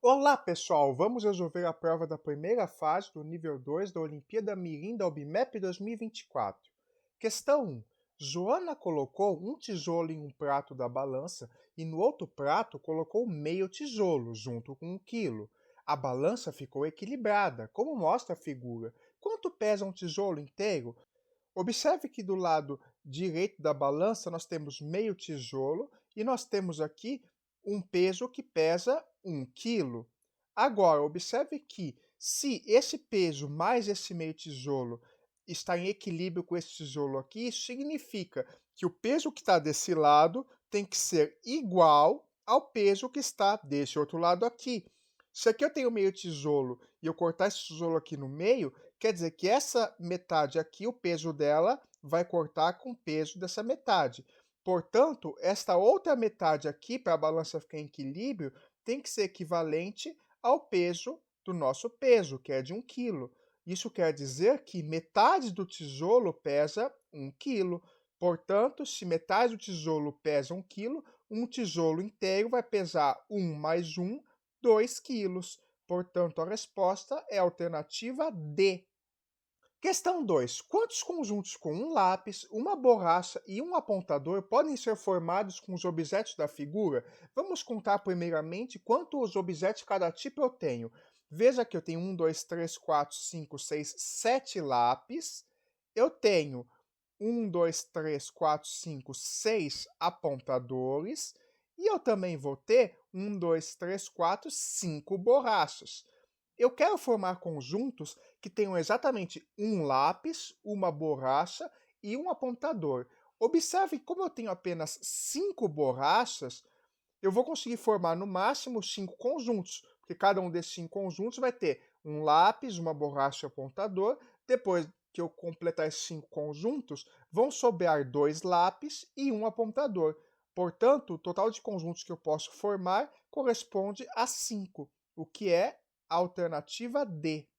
Olá, pessoal! Vamos resolver a prova da primeira fase do nível 2 da Olimpíada Mirim da OBMEP 2024. Questão 1. Joana colocou um tijolo em um prato da balança e no outro prato colocou meio tijolo, junto com 1 quilo. A balança ficou equilibrada, como mostra a figura. Quanto pesa um tijolo inteiro? Observe que do lado direito da balança nós temos meio tijolo e nós temos aqui um peso que pesa 1 quilo. Agora, observe que se esse peso mais esse meio tijolo está em equilíbrio com esse tijolo aqui, isso significa que o peso que está desse lado tem que ser igual ao peso que está desse outro lado aqui. Se aqui eu tenho meio tijolo e eu cortar esse tijolo aqui no meio, quer dizer que essa metade aqui, o peso dela, vai cortar com o peso dessa metade. Portanto, esta outra metade aqui, para a balança ficar em equilíbrio, tem que ser equivalente ao peso do nosso peso, que é de 1 quilo. Isso quer dizer que metade do tijolo pesa 1 quilo. Portanto, se metade do tijolo pesa 1 quilo, um tijolo inteiro vai pesar 1 mais 1, 2 quilos. Portanto, a resposta é a alternativa D. Questão 2. Quantos conjuntos com um lápis, uma borracha e um apontador podem ser formados com os objetos da figura? Vamos contar primeiramente quantos objetos de cada tipo eu tenho. Veja que eu tenho 1, 2, 3, 4, 5, 6, 7 lápis. Eu tenho 1, 2, 3, 4, 5, 6 apontadores. E eu também vou ter 1, 2, 3, 4, 5 borrachas. Eu quero formar conjuntos que tenham exatamente um lápis, uma borracha e um apontador. Observe como eu tenho apenas 5 borrachas, eu vou conseguir formar no máximo 5 conjuntos, porque cada um desses 5 conjuntos vai ter um lápis, uma borracha e um apontador. Depois que eu completar esses 5 conjuntos, vão sobrar 2 lápis e um apontador. Portanto, o total de conjuntos que eu posso formar corresponde a 5, o que é a alternativa D.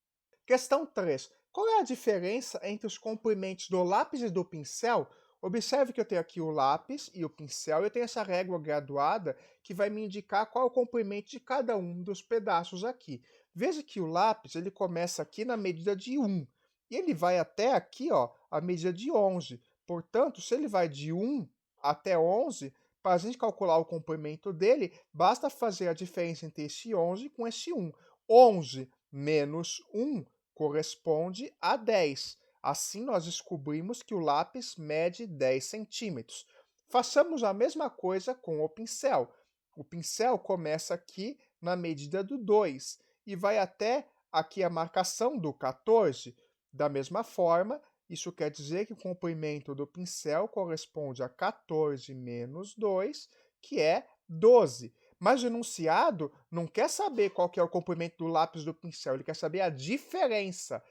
Questão 3. Qual é a diferença entre os comprimentos do lápis e do pincel? Observe que eu tenho aqui o lápis e o pincel e eu tenho essa régua graduada que vai me indicar qual é o comprimento de cada um dos pedaços aqui. Veja que o lápis ele começa aqui na medida de 1 e ele vai até aqui, ó, a medida de 11. Portanto, se ele vai de 1 até 11, para a gente calcular o comprimento dele, basta fazer a diferença entre esse 11 com esse 1. 11 menos 1 corresponde a 10. Assim, nós descobrimos que o lápis mede 10 centímetros. Façamos a mesma coisa com o pincel. O pincel começa aqui na medida do 2 e vai até aqui a marcação do 14. Da mesma forma, isso quer dizer que o comprimento do pincel corresponde a 14 menos 2, que é 12. Mas o enunciado não quer saber qual que é o comprimento do lápis do pincel, ele quer saber a diferença.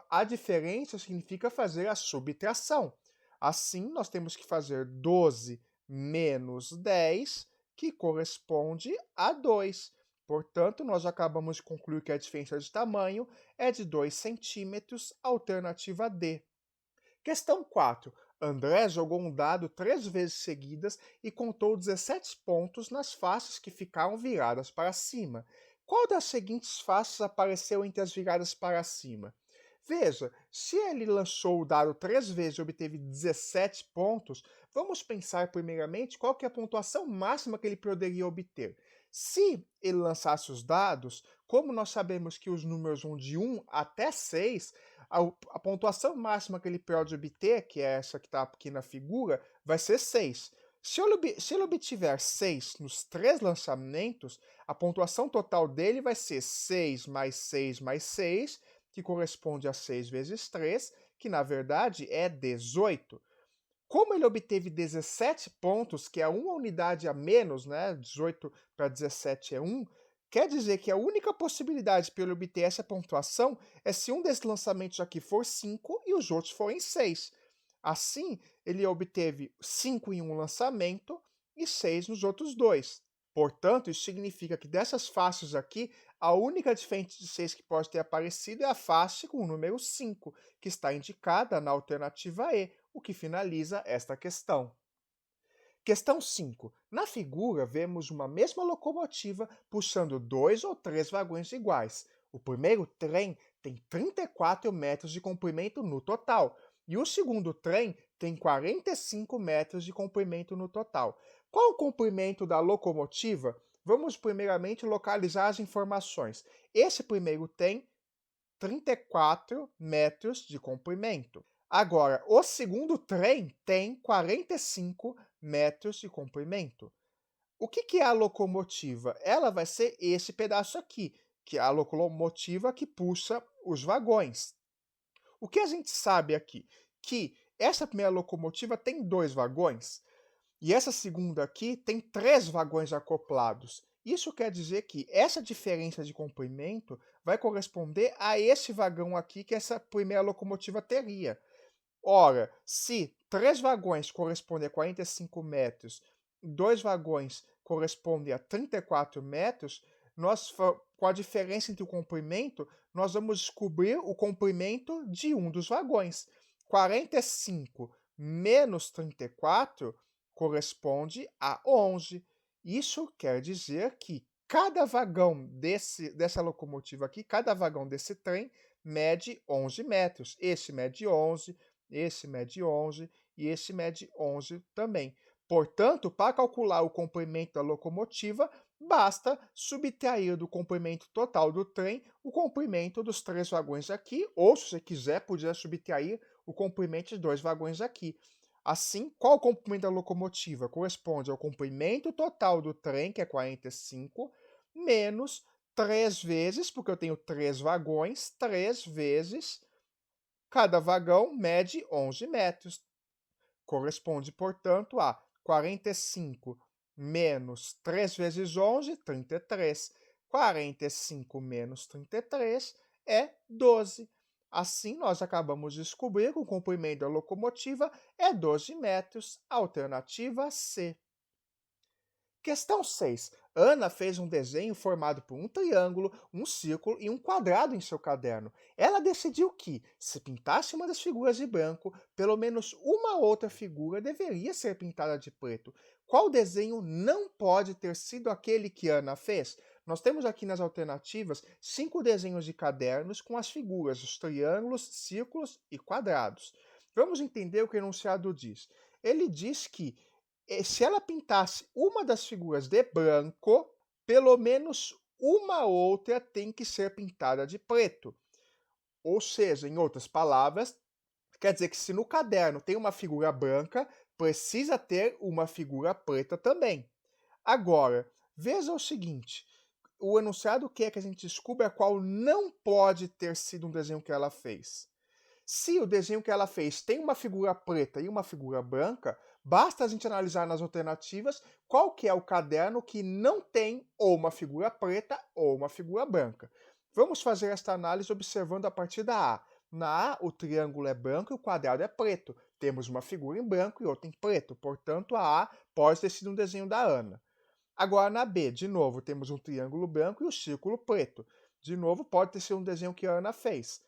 A diferença significa fazer a subtração. Assim, nós temos que fazer 12 menos 10, que corresponde a 2. Portanto, nós acabamos de concluir que a diferença de tamanho é de 2 centímetros, alternativa D. Questão 4. André jogou um dado 3 vezes seguidas e contou 17 pontos nas faces que ficaram viradas para cima. Qual das seguintes faces apareceu entre as viradas para cima? Veja, se ele lançou o dado 3 vezes e obteve 17 pontos, vamos pensar primeiramente qual que é a pontuação máxima que ele poderia obter. Se ele lançasse os dados, como nós sabemos que os números vão de 1 até 6, a pontuação máxima que ele pode obter, que é essa que está aqui na figura, vai ser 6. Se ele obtiver 6 nos 3 lançamentos, a pontuação total dele vai ser 6 mais 6 mais 6, que corresponde a 6 vezes 3, que na verdade é 18. Como ele obteve 17 pontos, que é uma unidade a menos, né? 18 para 17 é 1, quer dizer que a única possibilidade para ele obter essa pontuação é se um desses lançamentos aqui for 5 e os outros forem 6. Assim, ele obteve 5 em um lançamento e 6 nos outros dois. Portanto, isso significa que dessas faces aqui, a única diferença de 6 que pode ter aparecido é a face com o número 5, que está indicada na alternativa E, o que finaliza esta questão. Questão 5. Na figura, vemos uma mesma locomotiva puxando dois ou três vagões iguais. O primeiro trem tem 34 metros de comprimento no total e o segundo trem tem 45 metros de comprimento no total. Qual o comprimento da locomotiva? Vamos primeiramente localizar as informações. Esse primeiro tem 34 metros de comprimento. Agora, o segundo trem tem 45 metros de comprimento. O que é a locomotiva? Ela vai ser esse pedaço aqui, que é a locomotiva que puxa os vagões. O que a gente sabe aqui? Que essa primeira locomotiva tem dois vagões e essa segunda aqui tem três vagões acoplados. Isso quer dizer que essa diferença de comprimento vai corresponder a esse vagão aqui que essa primeira locomotiva teria. Ora, se três vagões correspondem a 45 metros e dois vagões correspondem a 34 metros, com a diferença entre o comprimento, nós vamos descobrir o comprimento de um dos vagões. 45 menos 34 corresponde a 11. Isso quer dizer que cada vagão dessa locomotiva aqui, cada vagão desse trem, mede 11 metros. Esse mede 11, esse mede 11 e esse mede 11 também. Portanto, para calcular o comprimento da locomotiva, basta subtrair do comprimento total do trem o comprimento dos três vagões aqui, ou, se você quiser, podia subtrair o comprimento de dois vagões aqui. Assim, qual o comprimento da locomotiva? Corresponde ao comprimento total do trem, que é 45, menos 3 vezes, porque eu tenho 3 vagões, 3 vezes, cada vagão mede 11 metros. Corresponde, portanto, a 45 menos 3 vezes 11, 33. 45 menos 33 é 12. Assim, nós acabamos de descobrir que o comprimento da locomotiva é 12 metros, alternativa C. Questão 6. Ana fez um desenho formado por um triângulo, um círculo e um quadrado em seu caderno. Ela decidiu que, se pintasse uma das figuras de branco, pelo menos uma outra figura deveria ser pintada de preto. Qual desenho não pode ter sido aquele que Ana fez? Nós temos aqui nas alternativas 5 desenhos de cadernos com as figuras, os triângulos, círculos e quadrados. Vamos entender o que o enunciado diz. Ele diz que se ela pintasse uma das figuras de branco, pelo menos uma outra tem que ser pintada de preto. Ou seja, em outras palavras, quer dizer que se no caderno tem uma figura branca, precisa ter uma figura preta também. Agora, veja o seguinte, o enunciado quer que a gente descubra qual não pode ter sido um desenho que ela fez. Se o desenho que ela fez tem uma figura preta e uma figura branca, basta a gente analisar nas alternativas qual que é o caderno que não tem ou uma figura preta ou uma figura branca. Vamos fazer esta análise observando a partir da A. Na A, o triângulo é branco e o quadrado é preto. Temos uma figura em branco e outra em preto, portanto a A pode ter sido um desenho da Ana. Agora na B, de novo, temos um triângulo branco e o círculo preto. De novo, pode ter sido um desenho que a Ana fez.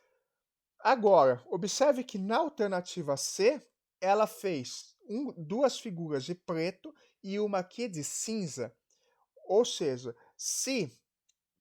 Agora, observe que na alternativa C, ela fez duas figuras de preto e uma aqui de cinza. Ou seja, se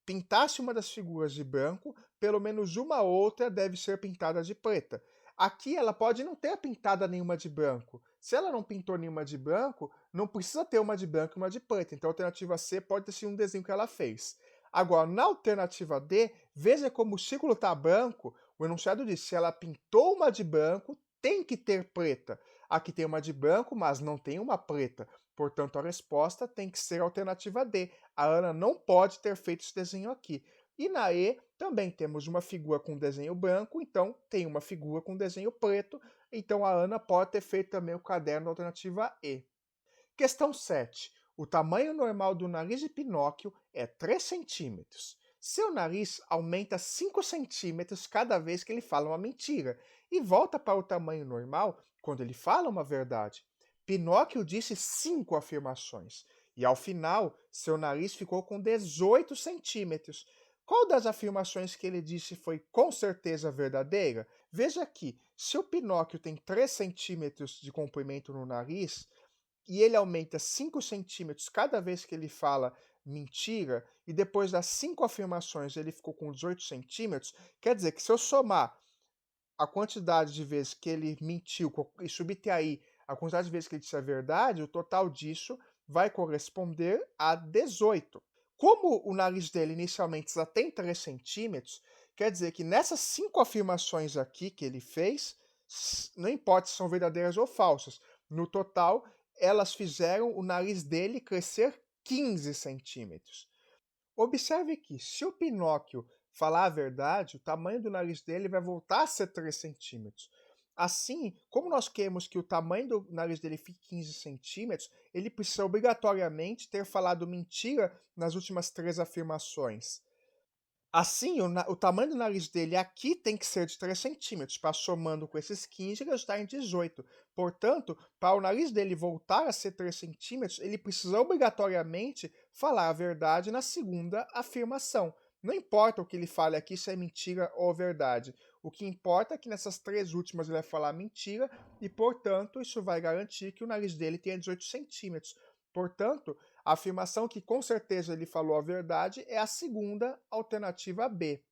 pintasse uma das figuras de branco, pelo menos uma outra deve ser pintada de preta. Aqui ela pode não ter pintada nenhuma de branco. Se ela não pintou nenhuma de branco, não precisa ter uma de branco e uma de preta. Então a alternativa C pode ter sido um desenho que ela fez. Agora, na alternativa D, veja como o círculo está branco. O enunciado diz: se ela pintou uma de branco, tem que ter preta. Aqui tem uma de branco, mas não tem uma preta. Portanto, a resposta tem que ser a alternativa D. A Ana não pode ter feito esse desenho aqui. E na E, também temos uma figura com desenho branco, então tem uma figura com desenho preto. Então a Ana pode ter feito também o caderno da alternativa E. Questão 7. O tamanho normal do nariz de Pinóquio é 3 centímetros. Seu nariz aumenta 5 centímetros cada vez que ele fala uma mentira e volta para o tamanho normal quando ele fala uma verdade. Pinóquio disse 5 afirmações e, ao final, seu nariz ficou com 18 centímetros. Qual das afirmações que ele disse foi com certeza verdadeira? Veja aqui, se o Pinóquio tem 3 centímetros de comprimento no nariz, e ele aumenta 5 centímetros cada vez que ele fala mentira, e depois das 5 afirmações ele ficou com 18 centímetros, quer dizer que se eu somar a quantidade de vezes que ele mentiu e subtrair a quantidade de vezes que ele disse a verdade, o total disso vai corresponder a 18. Como o nariz dele inicialmente só tem 3 centímetros, quer dizer que nessas 5 afirmações aqui que ele fez, não importa se são verdadeiras ou falsas, no total elas fizeram o nariz dele crescer 15 centímetros. Observe que, se o Pinóquio falar a verdade, o tamanho do nariz dele vai voltar a ser 3 centímetros. Assim, como nós queremos que o tamanho do nariz dele fique 15 centímetros, ele precisa obrigatoriamente ter falado mentira nas últimas 3 afirmações. Assim, o tamanho do nariz dele aqui tem que ser de 3 centímetros, para somando com esses 15 resultar em 18. Portanto, para o nariz dele voltar a ser 3 centímetros, ele precisa obrigatoriamente falar a verdade na segunda afirmação. Não importa o que ele fale aqui, se é mentira ou verdade. O que importa é que nessas 3 últimas ele vai falar mentira e, portanto, isso vai garantir que o nariz dele tenha 18 centímetros. Portanto, a afirmação que com certeza ele falou a verdade é a segunda alternativa B.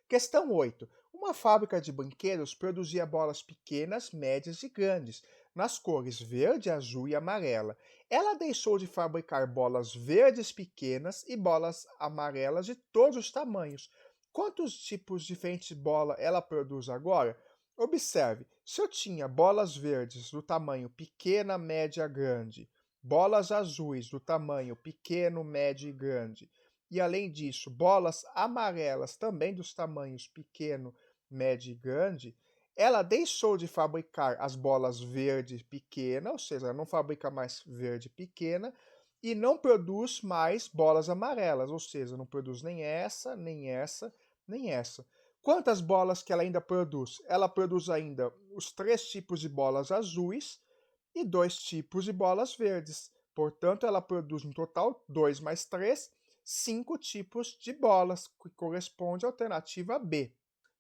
Questão 8. Uma fábrica de brinquedos produzia bolas pequenas, médias e grandes, nas cores verde, azul e amarela. Ela deixou de fabricar bolas verdes pequenas e bolas amarelas de todos os tamanhos. Quantos tipos diferentes de bola ela produz agora? Observe, se eu tinha bolas verdes do tamanho pequena, média, grande, bolas azuis do tamanho pequeno, médio e grande, e além disso, bolas amarelas também dos tamanhos pequeno, médio e grande, ela deixou de fabricar as bolas verde pequena, ou seja, ela não fabrica mais verde pequena, e não produz mais bolas amarelas, ou seja, não produz nem essa, nem essa, nem essa. Quantas bolas que ela ainda produz? Ela produz ainda os 3 tipos de bolas azuis e 2 tipos de bolas verdes. Portanto, ela produz no total 2 mais 3, 5 tipos de bolas, que corresponde à alternativa B.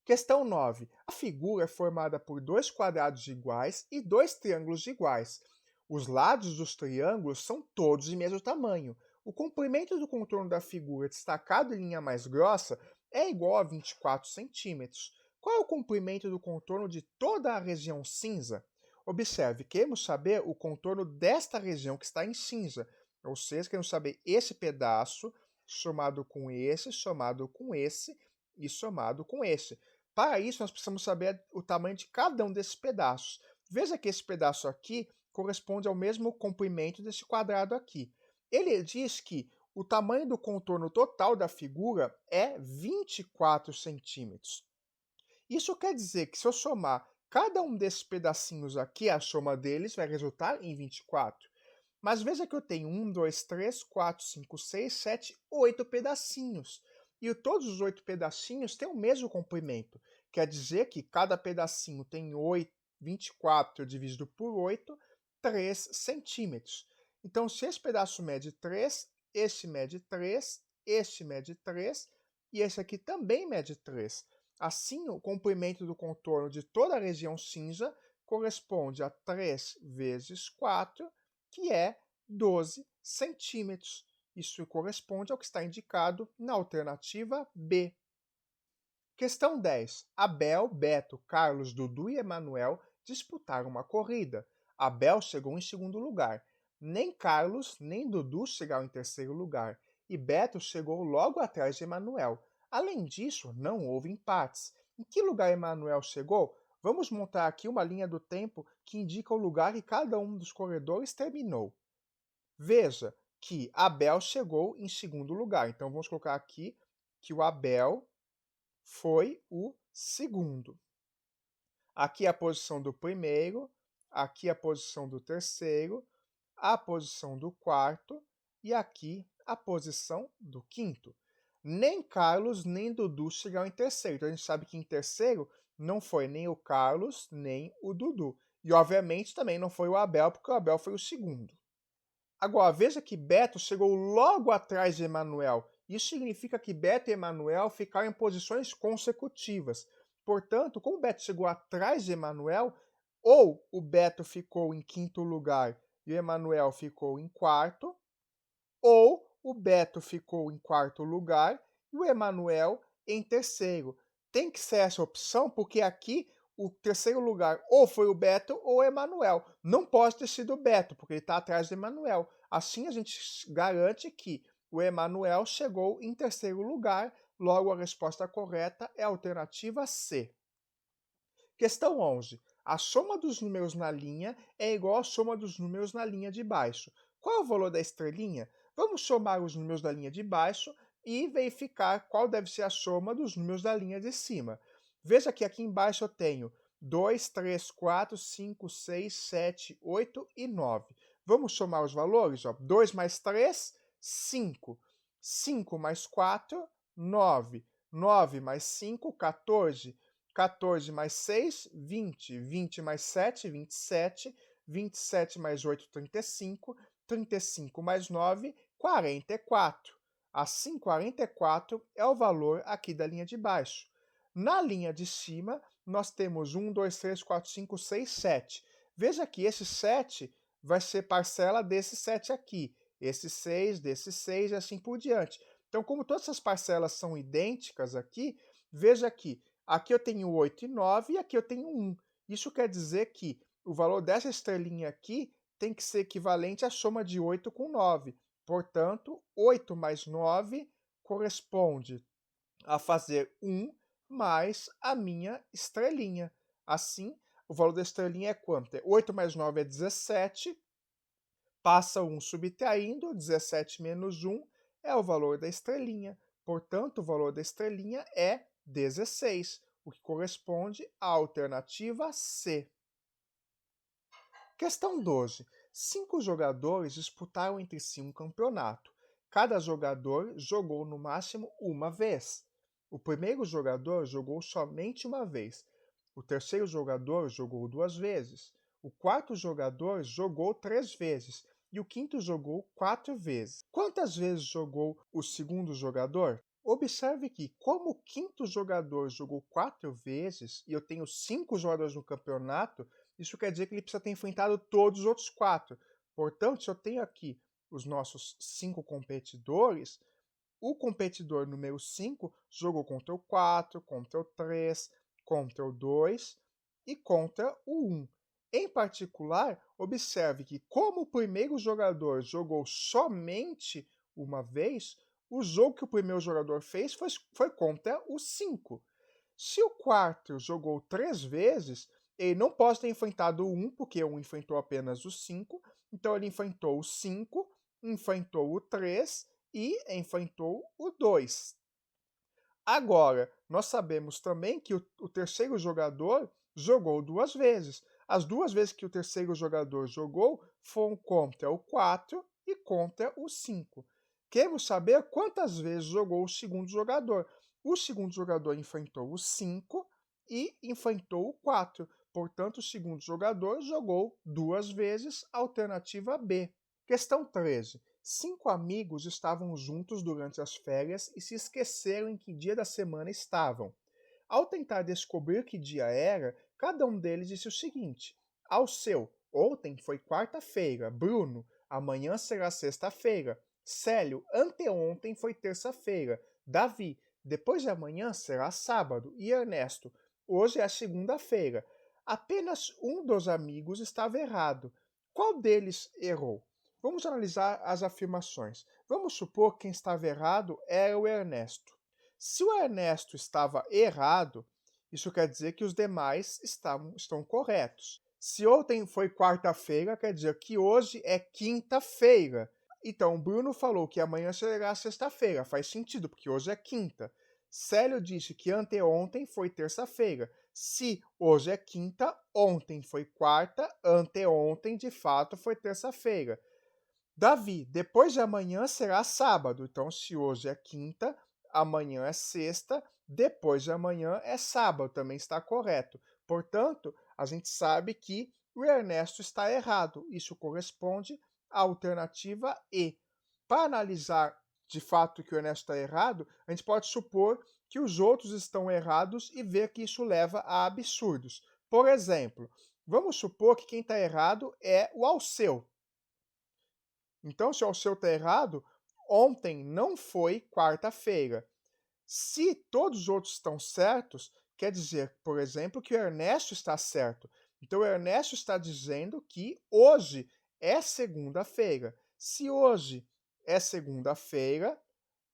Questão 9. A figura é formada por 2 quadrados iguais e 2 triângulos iguais. Os lados dos triângulos são todos de mesmo tamanho. O comprimento do contorno da figura destacado em linha mais grossa é igual a 24 centímetros. Qual é o comprimento do contorno de toda a região cinza? Observe, queremos saber o contorno desta região que está em cinza, ou seja, queremos saber esse pedaço somado com esse e somado com esse. Para isso, nós precisamos saber o tamanho de cada um desses pedaços. Veja que esse pedaço aqui corresponde ao mesmo comprimento desse quadrado aqui. Ele diz que o tamanho do contorno total da figura é 24 centímetros. Isso quer dizer que se eu somar cada um desses pedacinhos aqui, a soma deles vai resultar em 24. Mas veja que eu tenho 1, 2, 3, 4, 5, 6, 7, 8 pedacinhos. E todos os 8 pedacinhos têm o mesmo comprimento. Quer dizer que cada pedacinho tem 24 dividido por 8, 3 centímetros. Então, se esse pedaço mede 3, esse mede 3, este mede 3 e esse aqui também mede 3. Assim, o comprimento do contorno de toda a região cinza corresponde a 3 vezes 4, que é 12 centímetros. Isso corresponde ao que está indicado na alternativa B. Questão 10. Abel, Beto, Carlos, Dudu e Emanuel disputaram uma corrida. Abel chegou em segundo lugar. Nem Carlos nem Dudu chegaram em terceiro lugar. E Beto chegou logo atrás de Emanuel. Além disso, não houve empates. Em que lugar Emanuel chegou? Vamos montar aqui uma linha do tempo que indica o lugar que cada um dos corredores terminou. Veja que Abel chegou em segundo lugar. Então vamos colocar aqui que o Abel foi o segundo. Aqui a posição do primeiro, aqui a posição do terceiro, a posição do quarto e aqui a posição do quinto. Nem Carlos nem Dudu chegaram em terceiro. Então a gente sabe que em terceiro não foi nem o Carlos nem o Dudu. E obviamente também não foi o Abel, porque o Abel foi o segundo. Agora, veja que Beto chegou logo atrás de Emanuel. Isso significa que Beto e Emanuel ficaram em posições consecutivas. Portanto, como Beto chegou atrás de Emanuel, ou o Beto ficou em quinto lugar e o Emanuel ficou em quarto, ou o Beto ficou em quarto lugar e o Emanuel em terceiro. Tem que ser essa opção, porque aqui o terceiro lugar ou foi o Beto ou o Emanuel. Não pode ter sido o Beto, porque ele está atrás do Emanuel. Assim a gente garante que o Emanuel chegou em terceiro lugar, logo a resposta correta é a alternativa C. Questão 11. A soma dos números na linha é igual à soma dos números na linha de baixo. Qual é o valor da estrelinha? Vamos somar os números da linha de baixo e verificar qual deve ser a soma dos números da linha de cima. Veja que aqui embaixo eu tenho 2, 3, 4, 5, 6, 7, 8 e 9. Vamos somar os valores? 2 mais 3, 5. 5 mais 4, 9. 9 mais 5, 14. 14 mais 6, 20. 20 mais 7, 27. 27 mais 8, 35. 35 mais 9, 44. Assim, 44 é o valor aqui da linha de baixo. Na linha de cima, nós temos 1, 2, 3, 4, 5, 6, 7. Veja que esse 7 vai ser parcela desse 7 aqui. Esse 6, desse 6 e assim por diante. Então, como todas essas parcelas são idênticas aqui, veja que aqui eu tenho 8 e 9 e aqui eu tenho 1. Isso quer dizer que o valor dessa estrelinha aqui tem que ser equivalente à soma de 8 com 9. Portanto, 8 mais 9 corresponde a fazer 1 mais a minha estrelinha. Assim, o valor da estrelinha é quanto? 8 mais 9 é 17, passa 1 subtraindo, 17 menos 1 é o valor da estrelinha. Portanto, o valor da estrelinha é 16, o que corresponde à alternativa C. Questão 12. 5 jogadores disputaram entre si um campeonato. Cada jogador jogou no máximo uma vez. O primeiro jogador jogou somente uma vez. O terceiro jogador jogou 2 vezes. O quarto jogador jogou 3 vezes. E o quinto jogou 4 vezes. Quantas vezes jogou o segundo jogador? Observe que, como o quinto jogador jogou 4 vezes, e eu tenho 5 jogadores no campeonato, isso quer dizer que ele precisa ter enfrentado todos os outros 4. Portanto, se eu tenho aqui os nossos 5 competidores, o competidor número 5 jogou contra o 4, contra o 3, contra o 2 e contra o 1. Em particular, observe que, como o primeiro jogador jogou somente uma vez, o jogo que o primeiro jogador fez foi contra o 5. Se o quarto jogou 3 vezes, ele não pode ter enfrentado o 1, porque o 1 enfrentou apenas o 5, então ele enfrentou o 5, enfrentou o 3 e enfrentou o 2. Agora, nós sabemos também que o terceiro jogador jogou 2 vezes. As 2 vezes que o terceiro jogador jogou foram contra o 4 e contra o 5. Queremos saber quantas vezes jogou o segundo jogador. O segundo jogador enfrentou o 5 e enfrentou o 4. Portanto, o segundo jogador jogou 2 vezes, alternativa B. Questão 13. 5 amigos estavam juntos durante as férias e se esqueceram em que dia da semana estavam. Ao tentar descobrir que dia era, cada um deles disse o seguinte: ao seu, ontem foi quarta-feira, Bruno, amanhã será sexta-feira, Célio, anteontem foi terça-feira, Davi, depois de amanhã será sábado e Ernesto, hoje é segunda-feira. Apenas um dos amigos estava errado. Qual deles errou? Vamos analisar as afirmações. Vamos supor que quem estava errado era o Ernesto. Se o Ernesto estava errado, isso quer dizer que os demais estão corretos. Se ontem foi quarta-feira, quer dizer que hoje é quinta-feira. Então, o Bruno falou que amanhã será sexta-feira. Faz sentido, porque hoje é quinta. Célio disse que anteontem foi terça-feira. Se hoje é quinta, ontem foi quarta, anteontem de fato foi terça-feira. Davi, depois de amanhã será sábado. Então, se hoje é quinta, amanhã é sexta, depois de amanhã é sábado. Também está correto. Portanto, a gente sabe que o Ernesto está errado. Isso corresponde à alternativa E. Para analisar de fato que o Ernesto está errado, a gente pode supor que os outros estão errados e ver que isso leva a absurdos. Por exemplo, vamos supor que quem está errado é o Alceu. Então, se o seu está errado, ontem não foi quarta-feira. Se todos os outros estão certos, quer dizer, por exemplo, que o Ernesto está certo. Então, o Ernesto está dizendo que hoje é segunda-feira. Se hoje é segunda-feira,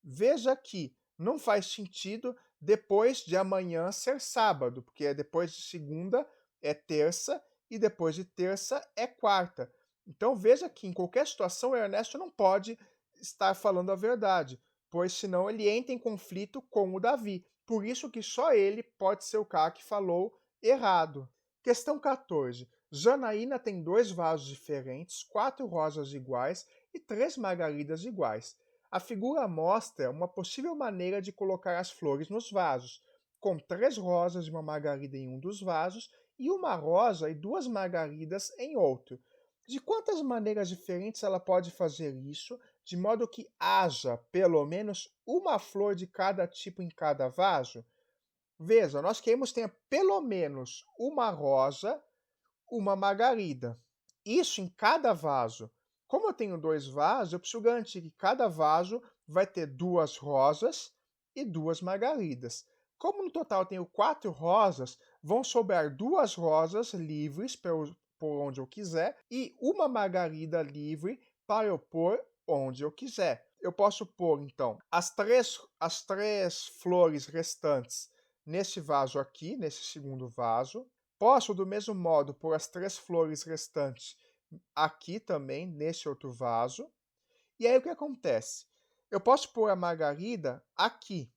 veja que não faz sentido depois de amanhã ser sábado, porque depois de segunda é terça e depois de terça é quarta. Então veja que em qualquer situação o Ernesto não pode estar falando a verdade, pois senão ele entra em conflito com o Davi. Por isso que só ele pode ser o cara que falou errado. Questão 14. Janaína tem 2 vasos diferentes, 4 rosas iguais e 3 margaridas iguais. A figura mostra uma possível maneira de colocar as flores nos vasos, com 3 rosas e uma margarida em um dos vasos e uma rosa e 2 margaridas em outro. De quantas maneiras diferentes ela pode fazer isso, de modo que haja pelo menos uma flor de cada tipo em cada vaso? Veja, nós queremos ter pelo menos uma rosa, uma margarida. Isso em cada vaso. Como eu tenho 2 vasos, eu preciso garantir que cada vaso vai ter 2 rosas e 2 margaridas. Como no total eu tenho 4 rosas, vão sobrar 2 rosas livres para eu pôr onde eu quiser e uma margarida livre para eu pôr onde eu quiser. Eu posso pôr, então, as três flores restantes nesse vaso aqui, nesse segundo vaso. Posso, do mesmo modo, pôr as 3 flores restantes aqui também, nesse outro vaso. E aí o que acontece? Eu posso pôr a margarida aqui.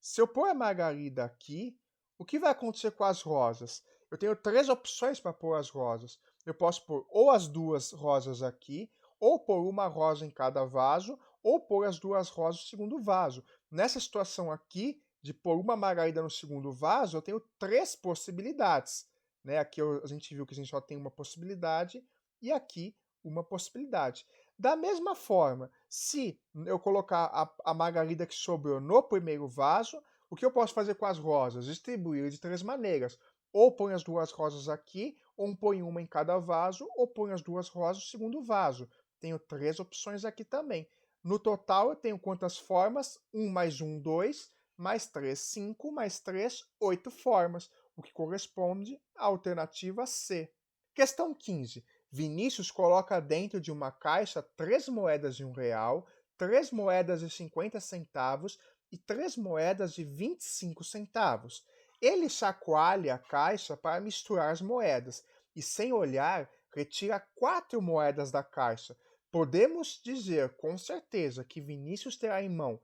Se eu pôr a margarida aqui, o que vai acontecer com as rosas? Eu tenho 3 opções para pôr as rosas. Eu posso pôr ou as 2 rosas aqui, ou pôr uma rosa em cada vaso, ou pôr as 2 rosas no segundo vaso. Nessa situação aqui, de pôr uma margarida no segundo vaso, eu tenho 3 possibilidades. Né? Aqui a gente viu que a gente só tem uma possibilidade, e aqui uma possibilidade. Da mesma forma, se eu colocar a margarida que sobrou no primeiro vaso, o que eu posso fazer com as rosas? Distribuir de 3 maneiras. Ou põe as 2 rosas aqui, ou põe uma em cada vaso, ou põe as 2 rosas no segundo vaso. Tenho 3 opções aqui também. No total, eu tenho quantas formas? 1 mais 1, 2, mais 3, 5, mais 3, 8 formas, o que corresponde à alternativa C. Questão 15. Vinícius coloca dentro de uma caixa 3 moedas de R$1, 3 moedas de 50 centavos e 3 moedas de 25 centavos. Ele chacoalha a caixa para misturar as moedas e, sem olhar, retira 4 moedas da caixa. Podemos dizer com certeza que Vinícius terá em mão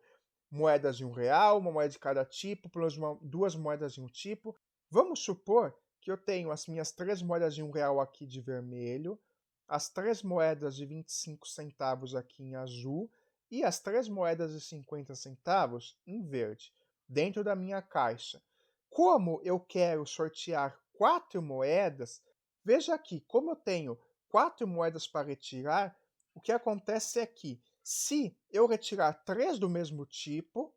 moedas de R$1, uma moeda de cada tipo, pelas 2 moedas de um tipo. Vamos supor que eu tenho as minhas 3 moedas de R$1 aqui de vermelho, as 3 moedas de 25 centavos aqui em azul e as 3 moedas de 50 centavos em verde, dentro da minha caixa. Como eu quero sortear 4 moedas, veja aqui, como eu tenho 4 moedas para retirar, o que acontece é que, se eu retirar 3 do mesmo tipo,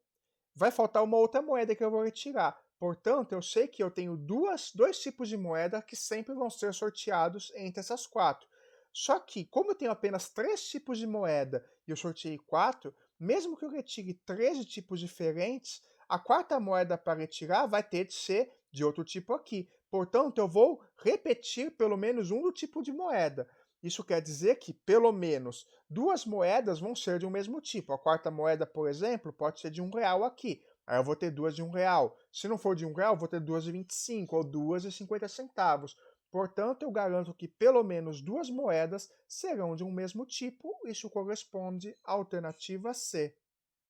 vai faltar uma outra moeda que eu vou retirar. Portanto, eu sei que eu tenho dois tipos de moeda que sempre vão ser sorteados entre essas 4. Só que, como eu tenho apenas 3 tipos de moeda e eu sorteei 4, mesmo que eu retire 13 tipos diferentes, a quarta moeda para retirar vai ter de ser de outro tipo aqui. Portanto, eu vou repetir pelo menos um do tipo de moeda. Isso quer dizer que, pelo menos, 2 moedas vão ser de um mesmo tipo. A quarta moeda, por exemplo, pode ser de R$1 aqui. Aí eu vou ter 2 de R$1. Se não for de R$1, eu vou ter 2 de 25 ou 2 de 50 centavos. Portanto, eu garanto que pelo menos 2 moedas serão de um mesmo tipo. Isso corresponde à alternativa C.